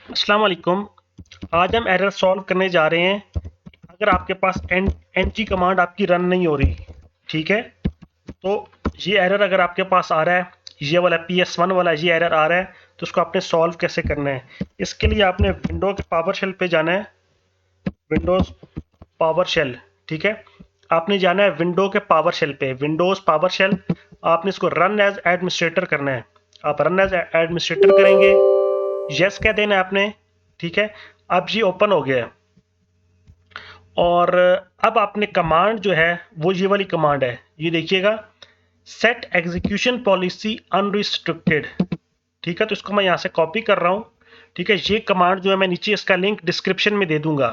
अस्सलाम वालेकुम। आज हम एरर सॉल्व करने जा रहे हैं। अगर आपके पास एन जी कमांड आपकी रन नहीं हो रही, ठीक है, तो ये एरर अगर आपके पास आ रहा है, ये वाला PS1 वाला ये एरर आ रहा है, तो उसको आपने सॉल्व कैसे करना है। इसके लिए आपने विंडो के पावर शेल पे जाना है, विंडोज़ पावर शेल, ठीक है। आपने जाना है विंडो के पावर शेल पे, विंडोज़ पावर शेल। आपने इसको रन एज एडमिनिस्ट्रेटर करना है। आप रन एज एडमिनिस्ट्रेटर करेंगे, यस कह देना है आपने, ठीक है। अब ये ओपन हो गया है और अब आपने कमांड जो है वो ये वाली कमांड है, ये देखिएगा, सेट एग्जीक्यूशन पॉलिसी अनरिस्ट्रिक्टेड, ठीक है। तो इसको मैं यहाँ से कॉपी कर रहा हूँ, ठीक है। ये कमांड जो है मैं नीचे इसका लिंक डिस्क्रिप्शन में दे दूंगा,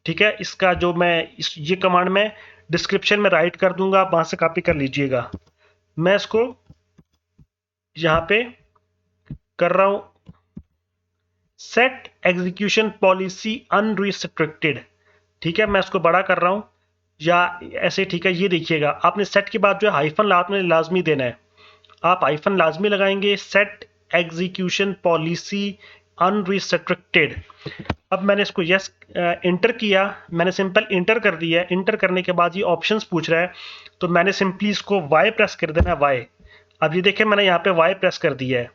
ठीक है। इसका जो मैं ये कमांड मैं डिस्क्रिप्शन में राइट कर दूंगा, आप वहां से कॉपी कर लीजिएगा। मैं इसको यहाँ पे कर रहा हूँ, सेट एग्जीक्यूशन पॉलिसी अनरिस्ट्रिक्टेड, ठीक है। मैं इसको बड़ा कर रहा हूँ या ऐसे, ठीक है। ये देखिएगा, आपने सेट के बाद जो है हाइफन आपने लाजमी देना है, आप हाइफन लाजमी लगाएंगे, सेट एग्जीक्यूशन पॉलिसी अनरिस्ट्रिक्टेड। अब मैंने इसको यस इंटर किया, मैंने सिंपल इंटर कर दिया है। इंटर करने के बाद ये ऑप्शंस पूछ रहा है, तो मैंने सिंपली इसको वाई प्रेस कर देना है, वाई। अब ये देखें, मैंने यहाँ पे वाई प्रेस कर दिया है,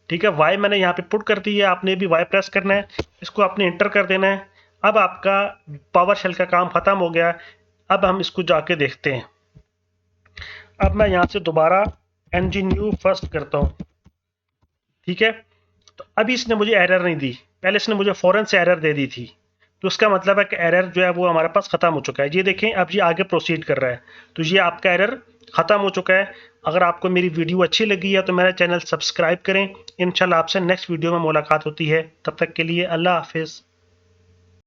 ठीक है। वाई मैंने यहाँ पे पुट कर दी है, आपने भी वाई प्रेस करना है, इसको आपने इंटर कर देना है। अब आपका पावर शेल का काम खत्म हो गया। अब हम इसको जाके देखते हैं। अब मैं यहाँ से दोबारा एनजीन्यू फर्स्ट करता हूँ, ठीक है। तो अभी इसने मुझे एरर नहीं दी, पहले इसने मुझे फौरन से एरर दे दी थी। तो उसका मतलब है कि एरर जो है वो हमारे पास खत्म हो चुका है। ये देखें, अब ये आगे प्रोसीड कर रहा है, तो ये आपका एरर खत्म हो चुका है। अगर आपको मेरी वीडियो अच्छी लगी है तो मेरा चैनल सब्सक्राइब करें। इंशाल्लाह आपसे नेक्स्ट वीडियो में मुलाकात होती है, तब तक के लिए अल्लाह हाफिज़।